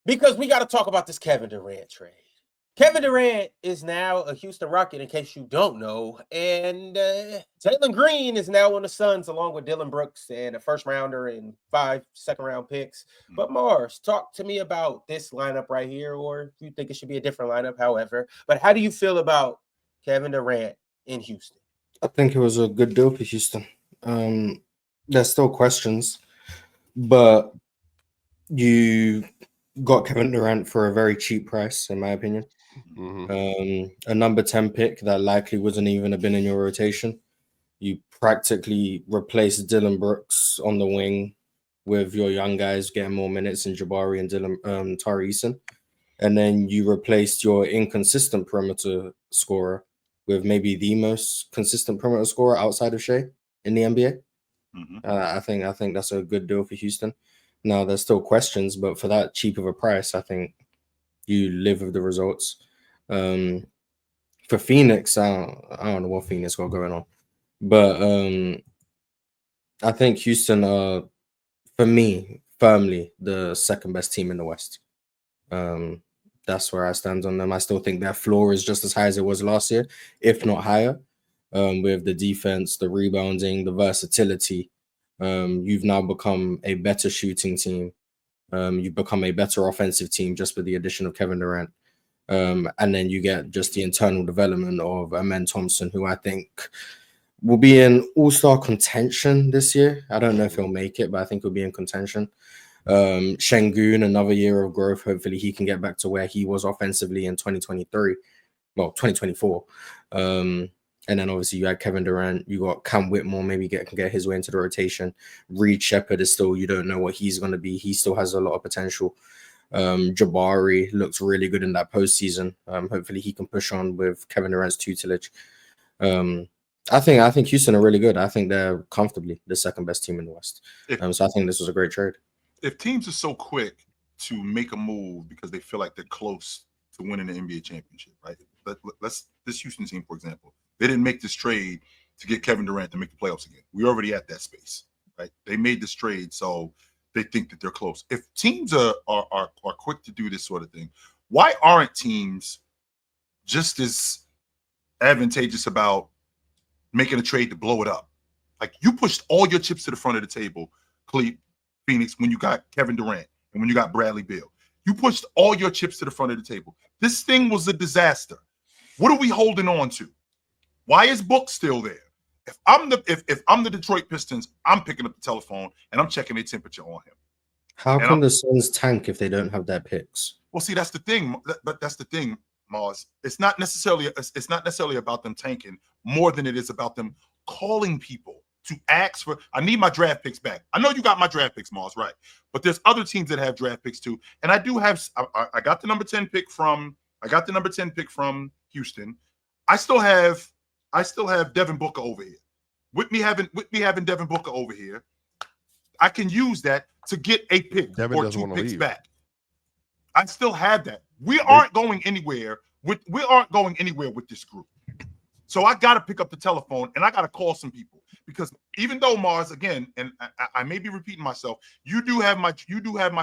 Because we got to talk about this Kevin Durant trade. Kevin Durant is now a Houston Rocket, in case you don't know, and Jalen Green is now on the Suns, along with Dylan Brooks and a first rounder and 5 second-round picks. But Mars, talk to me about this lineup right here, or if you think it should be a different lineup, however. But how do you feel about Kevin Durant in Houston? I think it was a good deal for Houston. There's still questions, but you got Kevin Durant for a very cheap price, in my opinion. A number 10 pick that likely wasn't even have been in your rotation. You practically replaced Dylan Brooks on the wing with your young guys getting more minutes in Jabari and Tari Eason. And then you replaced your inconsistent perimeter scorer with maybe the most consistent perimeter scorer outside of Shea in the NBA. I think that's a good deal for Houston. Now, there's still questions, but for that cheap of a price, I think you live with the results. For Phoenix, I don't know what Phoenix got going on, but I think Houston are, for me, firmly the second best team in the West. That's where I stand on them. I still think their floor is just as high as it was last year, if not higher. With the defense, the rebounding, the versatility, you've now become a better shooting team. You've become a better offensive team just with the addition of Kevin Durant. And then you get just the internal development of Amen Thompson, who I think will be in all-star contention this year. I don't know if he'll make it, but I think he'll be in contention. Şengün, another year of growth. Hopefully he can get back to where he was offensively in 2024. And then obviously you had Kevin Durant, you got Cam Whitmore, maybe can get his way into the rotation. Reed Shepherd is still, you don't know what he's going to be. He still has a lot of potential. Jabari looks really good in that postseason. Hopefully he can push on with Kevin Durant's tutelage. I think Houston are really good. I think they're comfortably the second best team in the West. So I think this was a great trade. If teams are so quick to make a move because they feel like they're close to winning the NBA championship, right? Let's this Houston team, for example, they didn't make this trade to get Kevin Durant to make the playoffs again. We're already at that space, right? They made this trade, so they think that they're close. If teams are quick to do this sort of thing, why aren't teams just as advantageous about making a trade to blow it up? Like, you pushed all your chips to the front of the table, Phoenix, when you got Kevin Durant and when you got Bradley Beal. You pushed all your chips to the front of the table. This thing was a disaster. What are we holding on to? Why is Book still there? If I'm the Detroit Pistons, I'm picking up the telephone and I'm checking their temperature on him. How can the Suns tank if they don't have their picks? Well, see, that's the thing. But that's the thing, Mars. It's not necessarily about them tanking more than it is about them calling people to ask for. I need my draft picks back. I know you got my draft picks, Mars, right? But there's other teams that have draft picks too, and I do have. I got the number 10 pick from. I got the number 10 pick from Houston. I still have Devin Booker over here. With me having Devin Booker over here, I can use that to get a pick or 2 picks back. I still have that. We aren't going anywhere with this group. So I got to pick up the telephone and I got to call some people, because even though, Mars, again, and I may be repeating myself, you do have my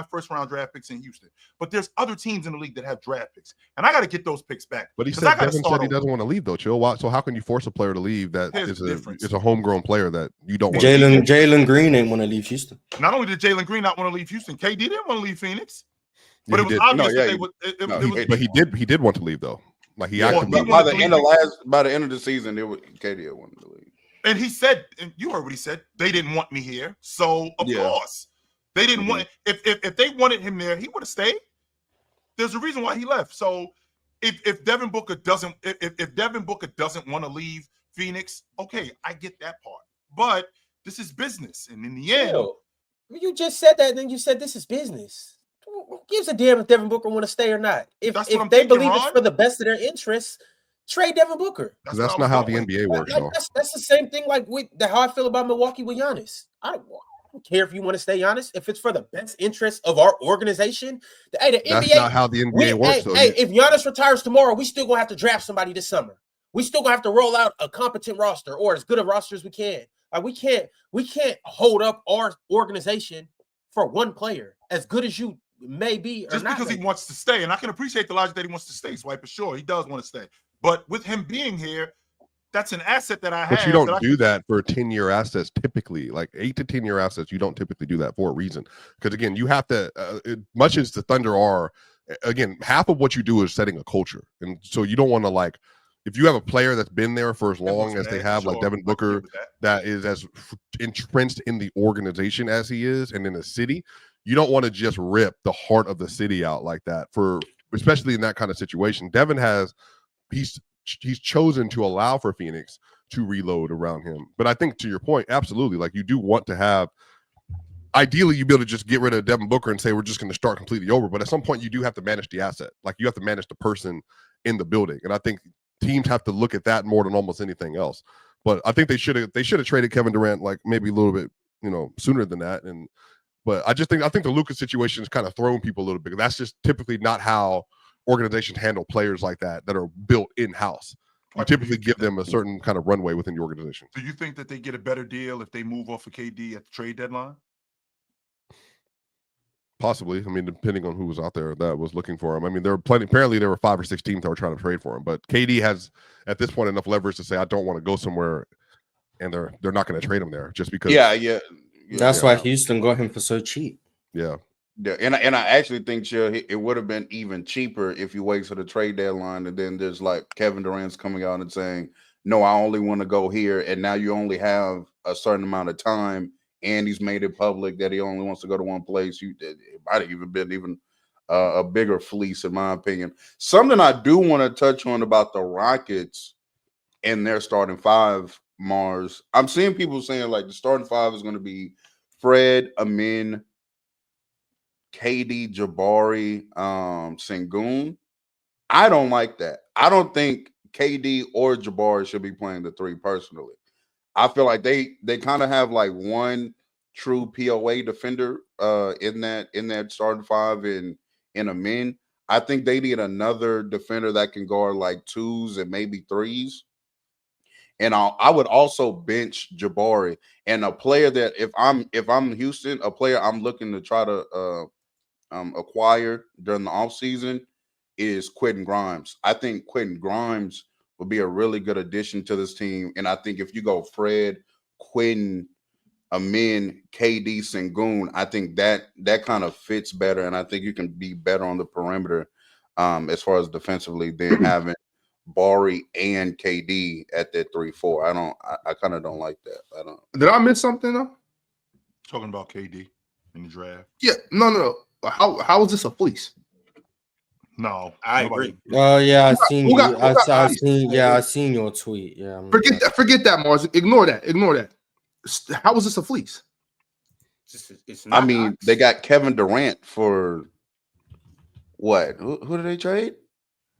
first round draft picks in Houston, but there's other teams in the league that have draft picks, and I got to get those picks back. But Devin said he doesn't want to leave though, Chill. So how can you force a player to leave that is a homegrown player that you don't want? Jalen Green didn't want to leave Houston. Not only did Jalen Green not want to leave Houston, KD didn't want to leave Phoenix. But it was obvious that they would. But he did want to leave though. Like by the end of the season, KD wanted to leave. And he said, and you heard what he said. They didn't want me here, so of course they didn't want. If they wanted him there, he would have stayed. There's a reason why he left. So if Devin Booker doesn't want to leave Phoenix, okay, I get that part. But this is business, and in the end, you just said that, and then you said this is business. Who gives a damn if Devin Booker want to stay or not? If they believe it's for the best of their interests, trade Devin Booker. That's not how the NBA works. That's the same thing like with how I feel about Milwaukee with Giannis. I don't care if you want to stay Giannis. If it's for the best interest of our organization, that's NBA, not how the NBA works. If Giannis retires tomorrow, we still gonna have to draft somebody this summer. We still gonna have to roll out a competent roster or as good a roster as we can. We can't hold up our organization for one player as good as you. maybe just because he wants to stay. And I can appreciate the logic that he wants to stay, Swipe, for sure. He does want to stay. But with him being here, that's an asset that I have. But you don't do that for 10-year assets typically. Like 8 to 10-year assets, you don't typically do that for a reason. Because again, you have to, much as the Thunder are, again, half of what you do is setting a culture. And so you don't want to, like, if you have a player that's been there for as long as they have, like Devin Booker, that is as entrenched in the organization as he is and in the city, you don't want to just rip the heart of the city out like that, for especially in that kind of situation. Devin he's chosen to allow for Phoenix to reload around him. But I think, to your point, absolutely, like, you do want to have, ideally you'd be able to just get rid of Devin Booker and say we're just going to start completely over. But at some point you do have to manage the asset. Like, you have to manage the person in the building. And I think teams have to look at that more than almost anything else. But I think they should have traded Kevin Durant, like, maybe a little bit, sooner than that. But I think the Lucas situation is kind of throwing people a little bit. That's just typically not how organizations handle players like that are built in-house. You typically give them a certain kind of runway within your organization. Do you think that they get a better deal if they move off of KD at the trade deadline? Possibly. I mean, depending on who was out there that was looking for him. I mean, there were plenty. Apparently, there were 5 or 6 teams that were trying to trade for him. But KD has, at this point, enough leverage to say, I don't want to go somewhere, and they're not going to trade him there just because. Yeah. That's why Houston got him for so cheap. Yeah. Yeah, and I actually think, Chill, it would have been even cheaper if you wait for the trade deadline, and then there's like Kevin Durant's coming out and saying, no, I only want to go here, and now you only have a certain amount of time, and he's made it public that he only wants to go to one place. It might have even been a bigger fleece, in my opinion. Something I do want to touch on about the Rockets and their starting five, Mars. I'm seeing people saying, like, the starting five is going to be Fred, Amin, KD, Jabari, Sengun. I don't like that. I don't think KD or Jabari should be playing the three personally. I feel like they kind of have like one true POA defender in that starting five in Amin. I think they need another defender that can guard like twos and maybe threes. And I would also bench Jabari, and a player that if I'm Houston, a player I'm looking to try to acquire during the offseason is Quentin Grimes. I think Quentin Grimes will be a really good addition to this team. And I think if you go Fred, Quentin, Amin, KD, Sengun, I think that kind of fits better. And I think you can be better on the perimeter as far as defensively than having Bari and KD at that 3-4. I kind of don't like that. Did I miss something though? Talking about KD in the draft. Yeah, no. How is this a fleece? No, I agree. Oh yeah, I seen your tweet. Yeah, forget that, Mars. Ignore that. How is this a fleece? It's not nice. They got Kevin Durant for what? Who did they trade?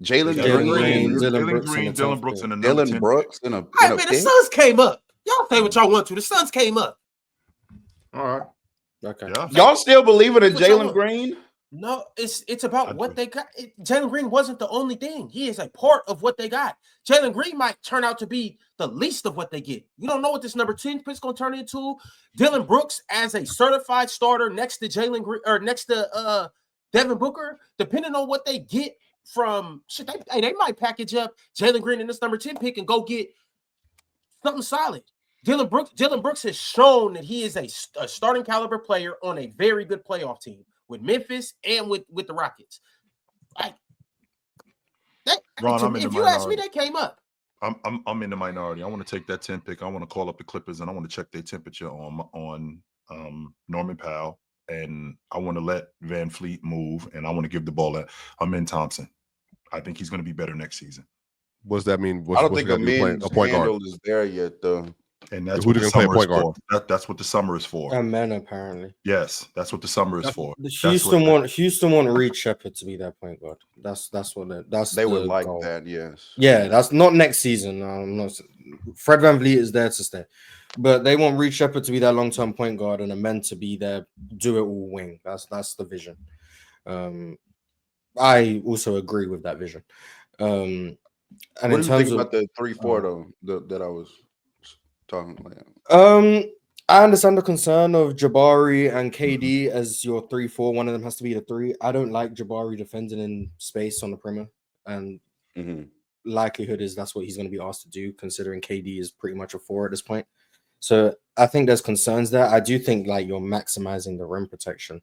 Jalen Green, Dylan Brooks, and Dylan Brooks in a the Suns came up. Y'all say what y'all want to. The Suns came up. All right. Okay. Yeah. Y'all still believing in Jalen Green? No, it's about what they got. Jalen Green wasn't the only thing. He is a part of what they got. Jalen Green might turn out to be the least of what they get. You don't know what this number 10 pick's going to turn into. Dylan Brooks as a certified starter next to Jalen Green or next to Devin Booker, depending on what they get from shit. They might package up Jalen Green in this number 10 pick and go get something solid. Dylan Brooks has shown that he is a starting caliber player on a very good playoff team with Memphis and with the Rockets. Like that, Ron, if you ask me, they came up. I'm in the minority. I want to take that 10 pick. I want to call up the Clippers and I want to check their temperature on Norman Powell, and I want to let Van Fleet move, and I want to give the ball at Amin Thompson. I think he's going to be better next season. What does that mean? I don't think Amin's handle is there yet, though. And that's what the summer is for. That's what the summer is for. Men apparently. Yes, that's what the summer is for. Houston want Reed Shepherd to be their point guard. That's what they would like goal. that. Yes. Yeah, that's not next season. Fred VanVleet is there to stay, but they want Reed Shepherd to be their long-term point guard and Amen to be their do-it-all wing. That's the vision. I also agree with that vision. And what in do you terms think of about the 3-4 though that I was talking about? I understand the concern of Jabari and KD as your 3-4. One of them has to be the 3. I don't like Jabari defending in space on the perimeter, and likelihood is that's what he's going to be asked to do, considering KD is pretty much a 4 at this point. So I think there's concerns there. I do think like you're maximizing the rim protection,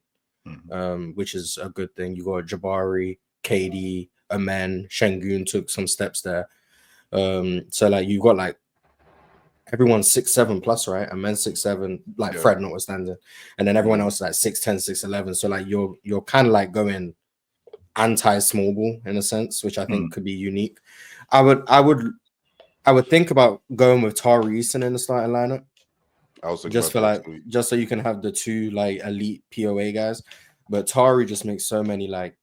which is a good thing. You got Jabari, KD, Amen, Şengün took some steps there. So like you got like everyone's 6'7" plus, right? And men 6'7", like Fred notwithstanding, and then everyone else is like 6'10", 6'11". So like you're kind of like going anti-small ball in a sense, which I think could be unique. I would think about going with Tari Eason in the starting lineup. I was thinking just for about like just so you can have the 2 like elite POA guys, but Tari just makes so many like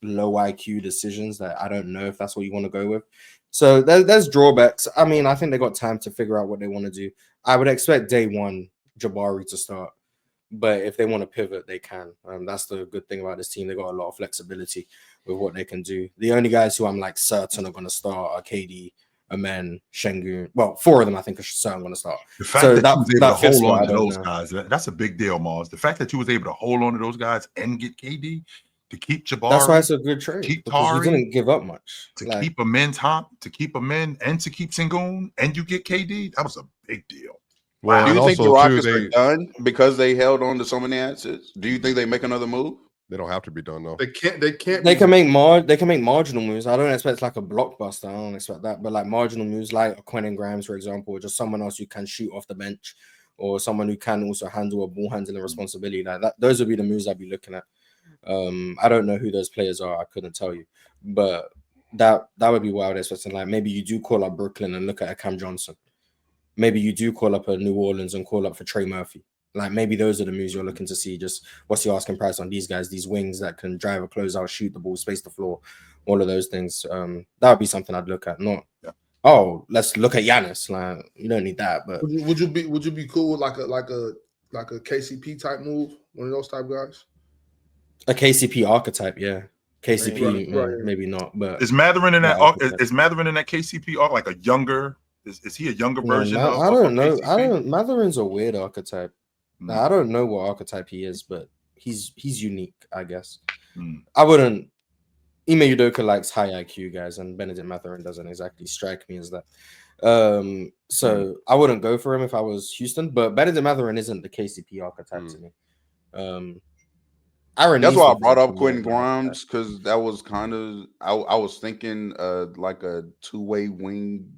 low IQ decisions that I don't know if that's what you want to go with. So there's drawbacks. I mean, I think they got time to figure out what they want to do. I would expect day one Jabari to start, but if they want to pivot, they can. That's the good thing about this team. They got a lot of flexibility with what they can do. The only guys who I'm like certain are going to start are KD, Amen, Şengün. Well, 4 of them I think are certain going to start. The fact So that you was able to hold spot, on to those guys, that's a big deal, Mars. The fact that you was able to hold on to those guys and get KD, to keep Jabari, that's why it's a good trade. keep because Tari, you didn't give up much. to keep a men's hop, to keep a men, and to keep Sengun, and you get KD. That was a big deal. Well, Do and you think the also, Rockets too, are done because they held on to so many assets? Do you think they make another move? they don't have to be done though. They can't. They can make marginal moves. I don't expect like a blockbuster. I don't expect that, but like marginal moves, like a Quentin Grimes, for example, or just someone else who can shoot off the bench, or someone who can also handle a ball handling responsibility. Like that, those would be the moves I'd be looking at. I don't know who those players are. I couldn't tell you, but that would be what I would expect. Like maybe you do call up Brooklyn and look at a Cam Johnson. Maybe you do call up a New Orleans and call up for Trey Murphy. Like maybe those are the moves you're looking to see. Just what's the asking price on these guys, these wings that can drive a closeout, shoot the ball, space the floor, all of those things. That would be something I'd look at. Not let's look at Giannis. Like you don't need that. But Would you be cool with like a KCP type move? One of those type guys. a KCP archetype, yeah. KCP, Right. maybe not. But Is Matherin in that? archetype. Is Matherin in that KCP arc like a younger? Is he a younger version? I don't know. KCP? Matherin's a weird archetype. I don't know what archetype he is, but he's unique, I guess. I wouldn't. Ime Udoka likes high IQ guys, and Benedict Mathurin doesn't exactly strike me as that. So I wouldn't go for him if I was Houston, but Benedict Mathurin isn't the KCP archetype to me. That's why I brought up Quentin Grimes, because that was kind of I was thinking like a 2-way wing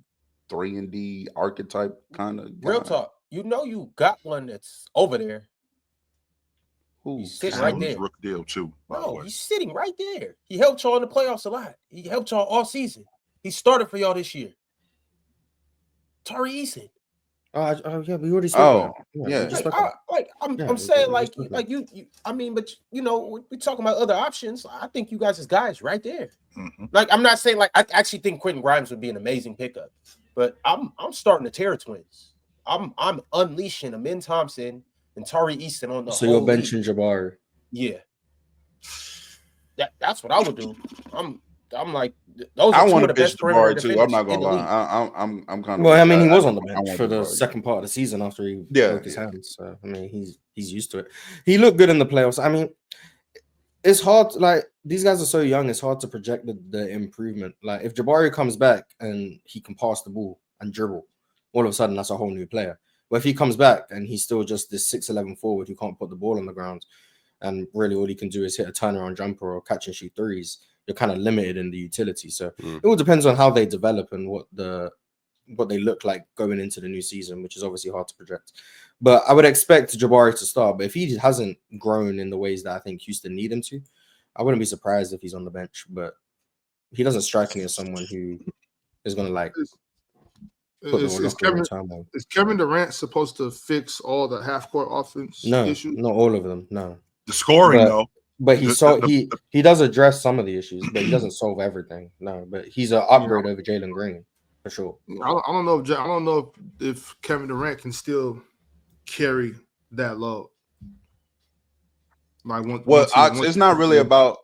3-and-D archetype kind of guy. Real talk. You know you got one that's over there. He's sitting right there. Rook deal too. No, he's sitting right there. He helped y'all in the playoffs a lot. He helped y'all all season. He started for y'all this year. Tari Eason. Yeah, we already spoke. I'm saying like you. I mean, but you know, we're talking about other options. I think you guys as guys right there. Like I'm not saying like I actually think Quentin Grimes would be an amazing pickup, but I'm starting the Terra Twins. I'm unleashing Amen Thompson and Tari Eason on the. So you're benching Jabari. Yeah, that's what I would do. I'm like those. I want want to bench Jabari too. I'm not gonna lie. I'm kind of. Well, I mean, he was on the bench for the second part of the season after he broke his hands. So I mean, he's used to it. He looked good in the playoffs. I mean, it's hard. Like these guys are so young. It's hard to project the improvement. Like if Jabari comes back and he can pass the ball and dribble, all of a sudden that's a whole new player. But if he comes back and he's still just this 6'11" forward who can't put the ball on the ground, and really all he can do is hit a turnaround jumper or catch and shoot threes, you're kind of limited in the utility. So it all depends on how they develop and what they look like going into the new season, which is obviously hard to project. But I would expect Jabari to start. But if he hasn't grown in the ways that I think Houston need him to, I wouldn't be surprised if he's on the bench. But he doesn't strike me as someone who is going to like. Is Kevin Durant supposed to fix all the half-court offense issues? Not all of them. No. The scoring though. But he does address some of the issues, but he doesn't solve everything. No, but he's an upgrade over Jalen Green for sure. I don't know if Kevin Durant can still carry that load. Like it's not really about.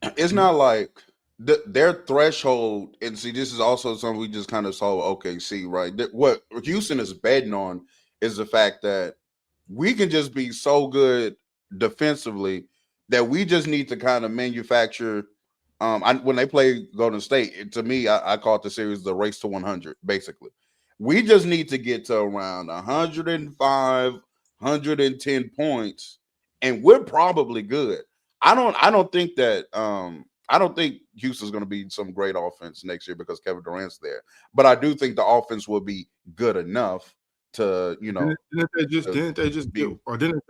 It's not like their threshold. And see, this is also something we just kind of saw. OKC, right? What Houston is betting on is the fact that we can just be so good defensively that we just need to kind of manufacture. When they play Golden State, to me, I call it the series the race to 100. Basically, we just need to get to around 105, 110 points, and we're probably good. I don't think that. I don't think Houston's going to be some great offense next year because Kevin Durant's there. But I do think the offense will be good enough to, didn't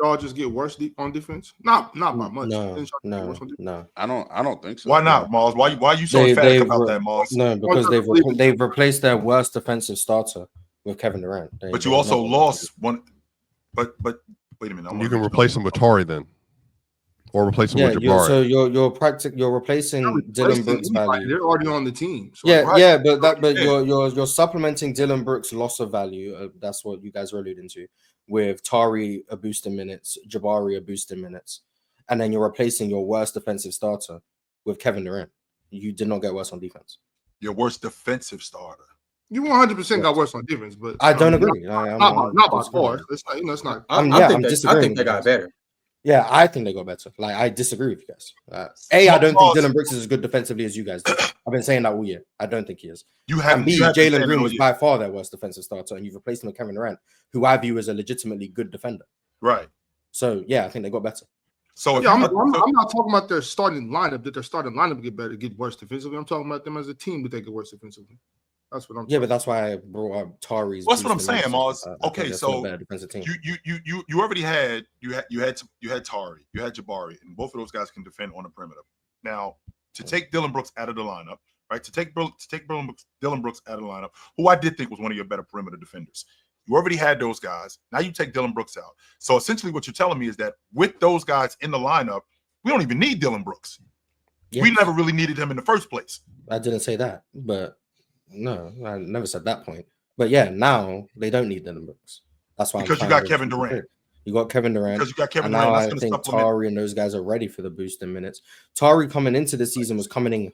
y'all just get worse on defense? Not by much. No. I don't think so. Why not, Mars? Why are you so emphatic about that, Mars? No, because they've replaced their worst defensive starter with Kevin Durant. But you also lost one. But wait a minute. You can replace him with Tari then. Or replace him with Jabari. So you're replacing Dillon Brooks' value. They're already on the team. So You're supplementing Dillon Brooks' loss of value. That's what you guys are alluding to, with Tari a boost in minutes, Jabari a boost in minutes, and then you're replacing your worst defensive starter with Kevin Durant. You did not get worse on defense. Your worst defensive starter. You 100% got worse on defense, but I don't agree. Not by far. It's not. I think they got better. Yeah, I think they got better. Like, I disagree with you guys. I don't think Dillon Brooks is as good defensively as you guys do. I've been saying that all year. I don't think he is. Jalen Green was by far their worst defensive starter, and you've replaced him with Kevin Durant, who I view as a legitimately good defender. Right. So, yeah, I think they got better. So I'm not talking about their starting lineup, that their starting lineup get worse defensively. I'm talking about them as a team that they get worse defensively. That's what I'm. Yeah, but that's why I brought up Tari's. That's what I'm saying, Mars. Okay, so you already had Tari, you had Jabari, and both of those guys can defend on the perimeter. Now, to take Dillon Brooks out of the lineup, right? To take Dillon Brooks out of the lineup, who I did think was one of your better perimeter defenders. You already had those guys. Now you take Dillon Brooks out. So essentially, what you're telling me is that with those guys in the lineup, we don't even need Dillon Brooks. Yes. We never really needed him in the first place. I didn't say that, but. No, I never said that point. But yeah, now they don't need Dillon Brooks. That's why because you got Kevin Durant. You got Kevin Durant. Because you got Kevin Durant. Now I think Tari and those guys are ready for the boost in minutes. Tari coming into the season was coming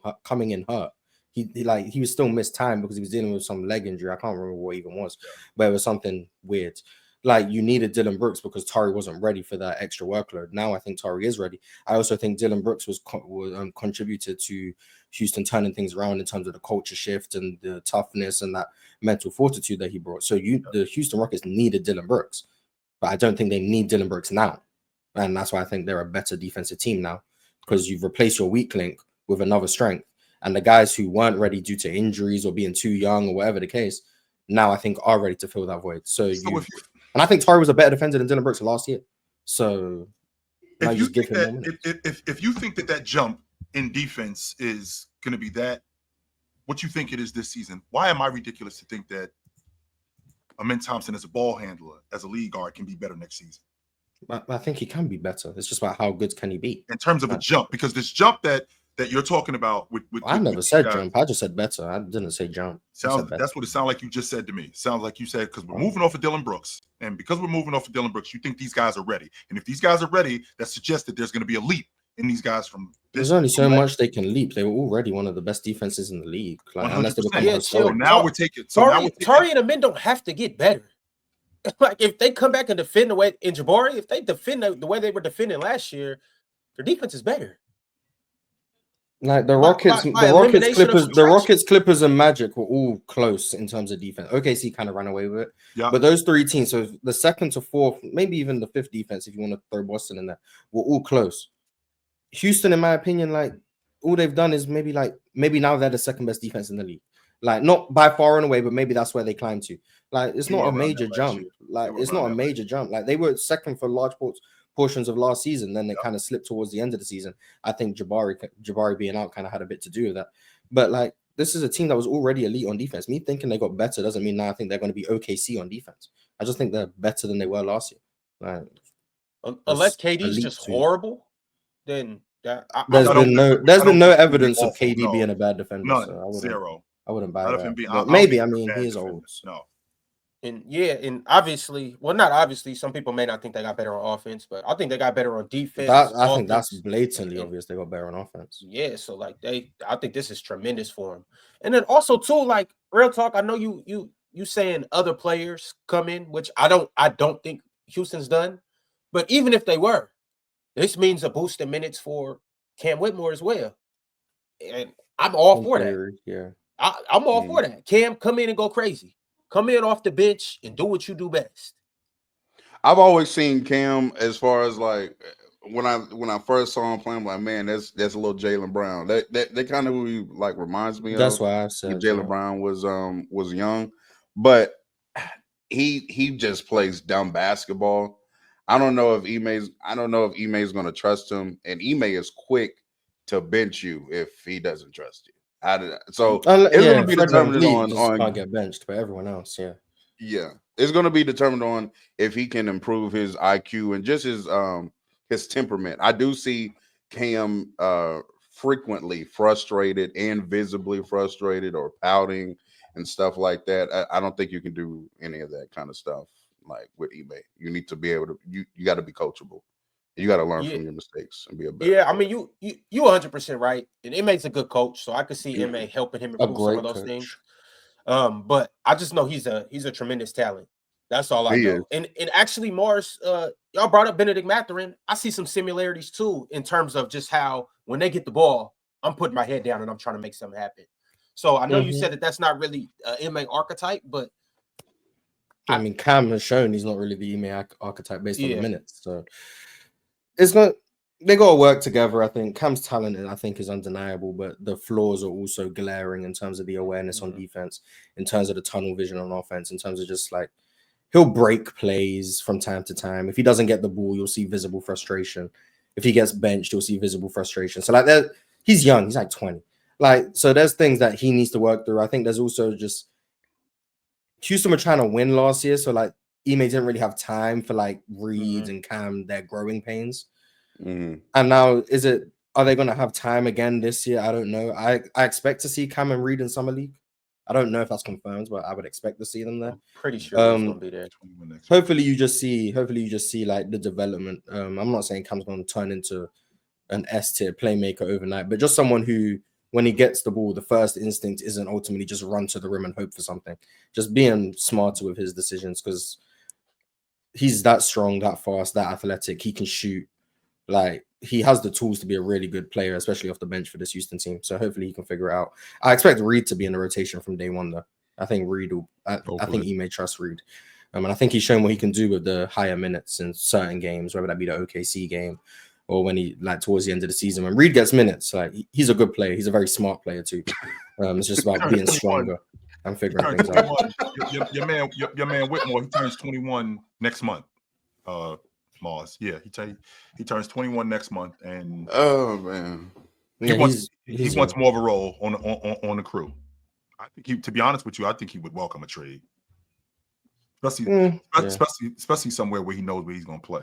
in hurt. He was still missed time because he was dealing with some leg injury. I can't remember what it even was, but it was something weird. Like, you needed Dillon Brooks because Tari wasn't ready for that extra workload. Now I think Tari is ready. I also think Dillon Brooks was contributed to Houston turning things around in terms of the culture shift and the toughness and that mental fortitude that he brought. So the Houston Rockets needed Dillon Brooks, but I don't think they need Dillon Brooks now. And that's why I think they're a better defensive team now, because you've replaced your weak link with another strength. And the guys who weren't ready due to injuries or being too young or whatever the case, now I think are ready to fill that void. And I think Tari was a better defender than Dillon Brooks last year. So if you think that jump in defense is going to be that, what you think it is this season, why am I ridiculous to think that Amen Thompson as a ball handler, as a lead guard, can be better next season? I think he can be better. It's just about how good can he be in terms of a jump, because this jump that you're talking about I never said jump. I just said better. I didn't say jump. That's what it sounded like you just said to me. Sounds like you said, because we're moving off of Dillon Brooks. And because we're moving off of Dillon Brooks, you think these guys are ready. And if these guys are ready, that suggests that there's going to be a leap in these guys from there's only so much they can leap. They were already one of the best defenses in the league. Like, unless they become so now we're taking Tari and the men don't have to get better. Like, if they come back and defend the way in Jabari, if they defend the way they were defending last year, their defense is better. Like the Rockets, Clippers, and Magic were all close in terms of defense. OKC kind of ran away with it, but those three teams, so the second to fourth, maybe even the fifth defense, if you want to throw Boston in there, were all close. Houston, in my opinion, like all they've done is maybe now they're the second best defense in the league. Like, not by far and away, but maybe that's where they climb to. Like, it's not a major jump. Like, it's not a major jump. Like, they were second for large portions of last season, then they kind of slipped towards the end of the season. I think Jabari being out kind of had a bit to do with that. But like, this is a team that was already elite on defense. Me thinking they got better doesn't mean now I think they're going to be OKC on defense. I just think they're better than they were last year. Like, unless KD's just horrible, then there's been no evidence of KD being a bad defender. None. So Zero. I wouldn't buy that. Maybe he is old. No. And obviously, well, not obviously, some people may not think they got better on offense, but I think they got better on defense. I think that's blatantly obvious they got better on offense. Yeah, so like I think this is tremendous for them. And then also too, like, real talk, I know you you saying other players come in, which I don't think Houston's done. But even if they were, this means a boost in minutes for Cam Whitmore as well. And I'm all for that. Yeah. I'm all for that. Cam, come in and go crazy. Come in off the bench and do what you do best. I've always seen Cam as far as like when I first saw him playing, I'm like, man, that's a little Jaylen Brown. That kind of who he like reminds me of. That's why I said Jaylen Brown was young, but he just plays dumb basketball. I don't know if Ime's going to trust him, and Ime is quick to bench you if he doesn't trust you. It's going to be determined on can't get benched, but everyone else, it's going to be determined on if he can improve his IQ and just his temperament. I do see Cam frequently frustrated and visibly frustrated or pouting and stuff like that. I don't think you can do any of that kind of stuff like with Ime. You need to be able to. You got to be coachable. You got to learn from your mistakes and be a better. I mean, you 100% right. And Ime's a good coach, so I could see Ime helping him improve some of those things. But I just know he's a tremendous talent. That's all I know. And actually, Mars, y'all brought up Benedict Mathurin. I see some similarities too in terms of just how when they get the ball, I'm putting my head down and I'm trying to make something happen. So I know you said that's not really Ime archetype, but I mean, Cam has shown he's not really the Ime archetype based on the minutes. So it's not. They got to work together. I think Cam's talent, I think, is undeniable, but the flaws are also glaring in terms of the awareness on defense, in terms of the tunnel vision on offense, in terms of just like he'll break plays from time to time. If he doesn't get the ball, you'll see visible frustration. If he gets benched, you'll see visible frustration. So like that, he's young. He's like 20. Like, so there's things that he needs to work through. I think there's also just Houston were trying to win last year. So like Ime didn't really have time for like Reed and Cam, their growing pains. And now are they going to have time again this year? I don't know. I expect to see Cam and Reed in Summer League. I don't know if that's confirmed, but I would expect to see them there. I'm pretty sure he's going to be there. Hopefully you just see like the development. I'm not saying Cam's going to turn into an S-tier playmaker overnight, but just someone who, when he gets the ball, the first instinct isn't ultimately just run to the rim and hope for something. Just being smarter with his decisions, because he's that strong, that fast, that athletic. He can shoot. Like, he has the tools to be a really good player, especially off the bench for this Houston team. So hopefully he can figure it out. I expect Reed to be in the rotation from day one, though. I think Reed will. I think he may trust Reed. And I think he's shown what he can do with the higher minutes in certain games, whether that be the OKC game or when he, like, towards the end of the season. When Reed gets minutes, like, he's a good player. He's a very smart player, too. It's just about being stronger and figuring things out. Your man Whitmore, he turns 21 next month. Mars, yeah, he turns 21 next month, and oh man, he wants more of a role on the crew. I think to be honest with you, I think he would welcome a trade, especially somewhere where he knows where he's going to play.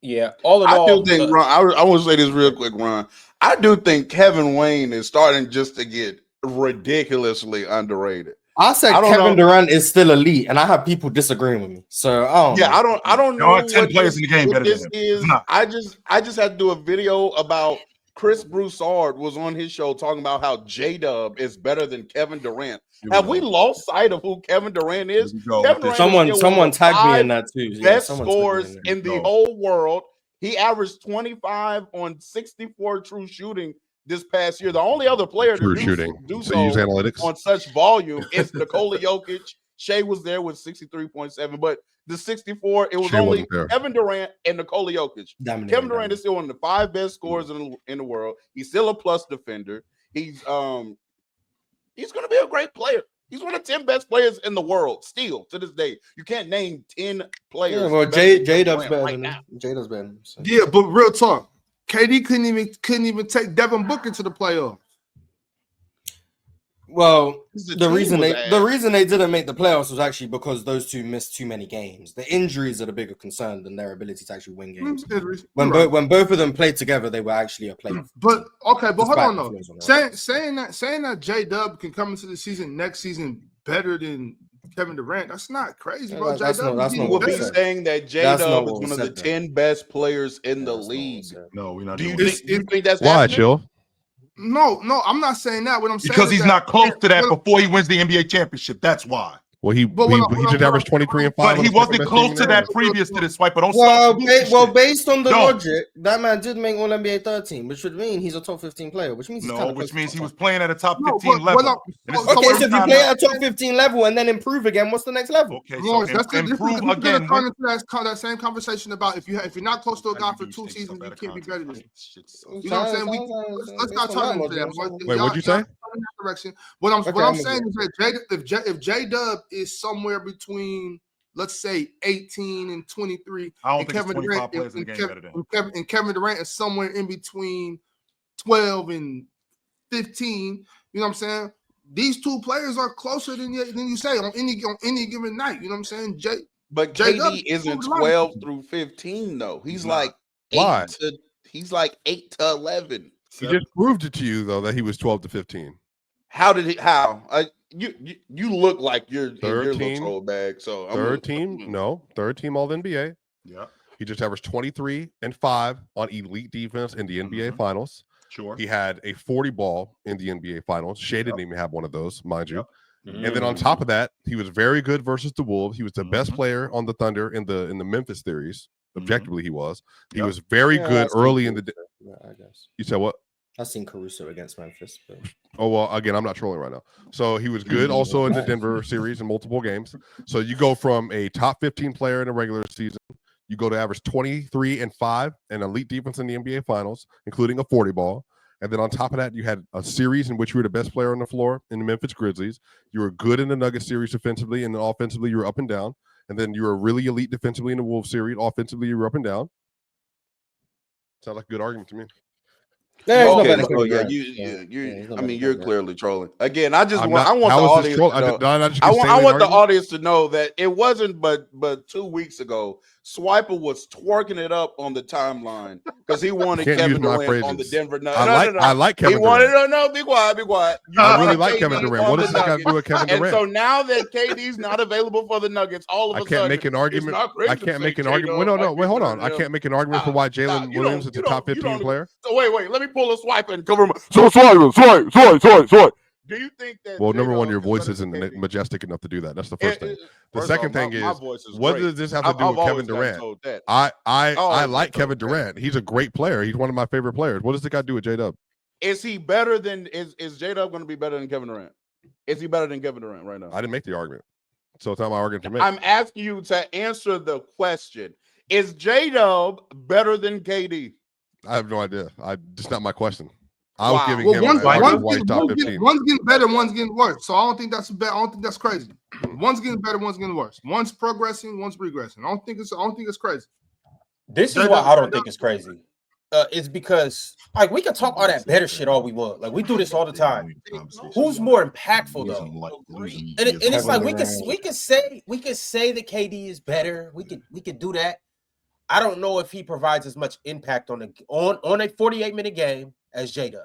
Yeah, all in all, I do think Ron. I want to say this real quick, Ron. I do think Kevin Wayne is starting just to get ridiculously underrated. I said Kevin Durant is still elite, and I have people disagreeing with me. So I don't know. There are 10 players in the game better than him. I just had to do a video about Chris Broussard was on his show talking about how J-Dub is better than Kevin Durant. Have we lost sight of who Kevin Durant is? Someone tagged me in that too. Best scores in the whole world. He averaged 25 on 64 true shooting this past year. The only other player to do so use analytics on such volume is Nikola Jokic. Shea was there with 63.7, but the 64, it was only Kevin Durant and Nikola Jokic. Kevin Durant is still one of the 5 best scorers in the world. He's still a plus defender. He's going to be a great player. He's one of the 10 best players in the world still to this day. You can't name 10 players. Yeah, well, J-Dub's better than him. J-Dub's better than him. So. Yeah, but real talk. KD couldn't even take Devin Booker to the playoffs. Well, the reason they didn't make the playoffs was actually because those two missed too many games. The injuries are the bigger concern than their ability to actually win games. When both of them played together, they were actually a playoff. But hold on though. Saying that J-Dub can come into the season next season better than Kevin Durant, that's not crazy, bro. You would be saying that J-Dub is one of the 10 best players in the league. No, we're not. Do you think that's why, happening? Chill? No, I'm not saying that. What I'm saying Because is he's not close to that what- before he wins the NBA championship. That's why. Well, he just averaged 23 and 5. But on he the wasn't second-best close team to in the that era. previous to this fight. But don't Well, start this shit. based on the Don't. logic, that man did make All NBA third team, which would mean he's a top 15 player, which means he's kind No, of which close means to he top was playing at a top No, 15 but- level. And this is so the Okay, first so if you time play that- at a top 15 level and then improve again, what's the next level? Okay, Lawrence, so that's good. improve We're again. turn into that same conversation about if you're not close to a guy for 2 seasons, you can't be better than him. You know what I'm saying? Let's not turn into that. Wait, what'd you say? In that direction. What I'm saying is that if J Dub is somewhere between, let's say, 18 and 23, I don't and think it's Kevin 25 Durant players in the game better than him. and Kevin Durant is somewhere in between 12 and 15. You know what I'm saying? These two players are closer than you say on any given night. You know what I'm saying? But J-Dub KD isn't moved a lot. 12 through 15 though. He's like Why? 8 to 11. He just proved it to you though that he was 12 to 15. How did he? How? You look like you're in Third your team. little troll bag. So Third team all NBA. Yeah, He just averaged 23 and 5 on elite defense in the NBA Finals. sure. He had a 40 ball in the NBA Finals. Shea didn't even have one of those, mind you. Mm-hmm. And then on top of that, he was very good versus the Wolves. He was the best player on the Thunder in the Memphis series. Objectively, he was. He was very good early in the. I guess. You said what? I've seen Caruso against Memphis. But... Oh, well, again, I'm not trolling right now. So he was good also in the Denver series in multiple games. So you go from a top 15 player in a regular season, you go to average 23 and 5 and elite defense in the NBA Finals, including a 40 ball. And then on top of that, you had a series in which you were the best player on the floor in the Memphis Grizzlies. You were good in the Nuggets series defensively, and then offensively you were up and down. And then you were really elite defensively in the Wolves series. Offensively, you were up and down. Sounds like a good argument to me. Yeah, Okay, he's not so better than yeah, Durant. you. he's not I better mean, than you're Durant. clearly trolling. Again, I want the How is audience this troll? to know. Did I just I get want salient the argument? audience to know that it wasn't but 2 weeks ago, Swiper was twerking it up on the timeline because he wanted Can't use Kevin my Durant on the phrases. Denver Nuggets. I like Kevin He wanted Durant. no, be quiet. You I really wanted like KD Kevin Durant. on What the does this got to do with Kevin And Durant? so now that KD's not available for the Nuggets, all of I a can't sudden make an argument. it's not great I to can't say make an J-Dub argument. Wait, no, might be wait, hold better on. than I him. can't make an argument for why Jalen Williams is the top 15 player. So wait, let me pull a swipe and cover my. So swipe. Do you think that? Well, number one, J-Dub your is voice better isn't than KD? majestic enough to do that. That's the first thing. The First second off, thing my is, voice is what great. does this have to do I've with Kevin always gotten Durant? told that. I always like been Kevin told that. Durant. He's a great player. He's one of my favorite players. What does it got to do with J-Dub? Is he better than is J-Dub going to be better than Kevin Durant? Is he better than Kevin Durant right now? I didn't make the argument, so it's not my argument to make. I'm asking you to answer the question. Is J-Dub better than KD? I have no idea. It's not my question. I was Wow. giving Well, him one's an argument why he's getting, top one's, 15. getting, one's getting better, one's getting worse. So I don't think that's bad. I don't think that's crazy. One's getting better, one's getting worse. One's progressing, one's regressing. I don't think it's crazy. This is why I don't think it's crazy. It's because like we can talk all that better shit all we want. Like we do this all the time. Who's more impactful though? And it's like we can say that KD is better. We could do that. I don't know if he provides as much impact on a 48-minute game as J-Dub.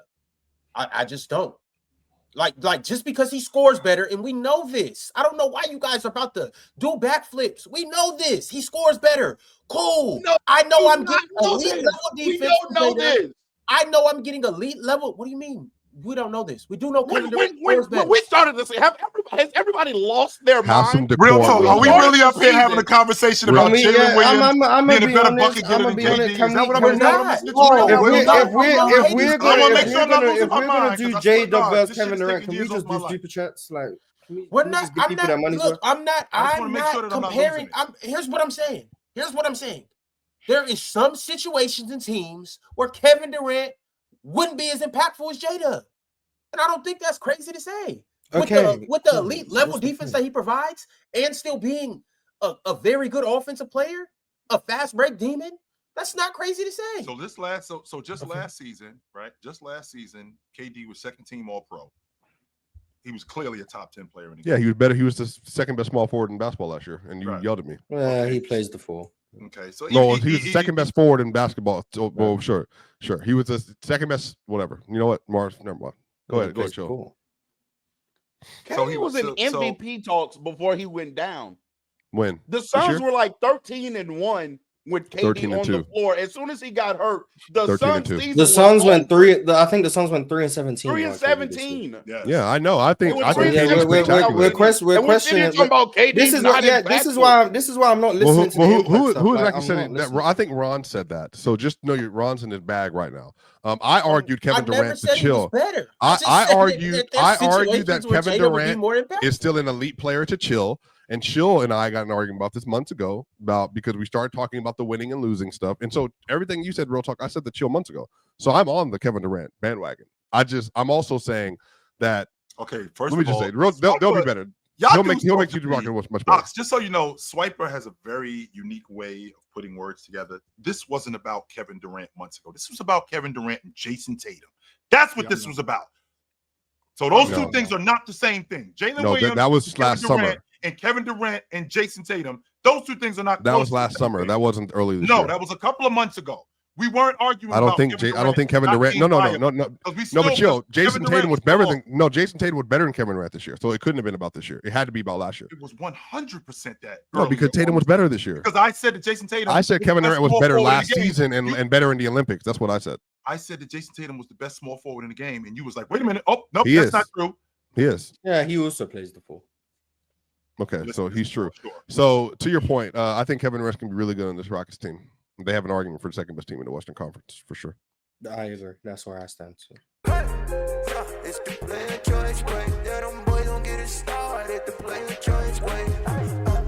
I just don't. Like just because he scores better, and we know this. I don't know why you guys are about to do backflips. We know this. He scores better. Cool. No, I know I'm not getting elite level defense. We don't know this. I know I'm getting elite level. What do you mean? We don't know this. We do know Kevin Durant scores better. When we started this, has everybody lost their Have some mind? decorum. Real talk. Are we really up here having a conversation about Jalen Williams I'm being gonna a be better honest. bucket getter I'm than gonna be honest. KD? Is that what I'm We're is that what I'm not. listening to Oh, right now? If we're mind, gonna do 'cause I J swear to Dub God, versus this Kevin shit's Durant, taking can we years just off my do life. super chats? Like, We're can we not. just give I'm people their not. money's Look, worth? I'm not. I just wanna I'm make not sure that I'm not comparing. losing Here's what I'm saying. There is some situations in teams where Kevin Durant wouldn't be as impactful as J-Dub. And I don't think that's crazy to say. With the elite level defense that he provides and still being a very good offensive player, a fast break demon, that's not crazy to say. So last season, right? Just last season, KD was second team All Pro. He was clearly a top 10 player in the game. Yeah, he was better. He was the second best small forward in basketball last year, and you yelled at me. He plays the 4. Okay, so No, he was the second best forward in basketball. So, well, sure. He was the second best. Whatever. You know what, Mars? Never mind. Go ahead, show. KD was in MVP talks before he went down. When the Suns were like 13-1 with 13 KD and on the 2. floor. As soon as he got hurt, the 13 and Suns 2. season The was Suns went over. 3. I think the Suns went 3-17. 3-17. Yes. Yeah, I know. I think It was I think Yeah, KD was 3-17. spectacular. And we're sitting here questioning. talking about KD This is not what. Yeah, impactful. this is why I'm not listening to the impact stuff. Who is Like, actually I'm saying not that? listening. I think Ron said that. So just know Ron's in his bag right now. I argued I Kevin never Durant to said he was chill. better. I just said argued there's that situations where Kevin Tatum would be Durant more impactful. is still an elite player to chill. And Chill and I got an argument about this months ago because we started talking about the winning and losing stuff. And so everything you said, Real Talk, I said the Chill months ago. So I'm on the Kevin Durant bandwagon. I'm also saying that. Okay, first Let me of just all, say, they'll be better. Y'all He'll make you rock much better. Ox, just so you know, Swiper has a very unique way of putting words together. This wasn't about Kevin Durant months ago. This was about Kevin Durant and Jason Tatum. That's what this was about. So those two things are not the same thing. Jalen Williams, that was last summer. And Kevin Durant and Jason Tatum. Those two things are not. That was last summer. That wasn't early this year. No, that was a couple of months ago. We weren't arguing. I don't think Kevin Durant. No. But chill. Jason Tatum was better than Jason Tatum was better than Kevin Durant this year. So it couldn't have been about this year. It had to be about last year. It was 100% that. No, because Tatum was better this year. Because I said that Jason Tatum. I said Kevin Durant was better last season and better in the Olympics. That's what I said. I said that Jason Tatum was the best small forward in the game, and you was like, "Wait a minute, oh nope, that's not true." He is. Yeah, he also plays the 4. Okay, so he's true. So to your point, I think Kevin Durant can be really good on this Rockets team. They have an argument for the second best team in the Western Conference for sure. I agree. That's where I stand. So. It's the player choice way. Yeah, them boys don't get it started. The player choice way.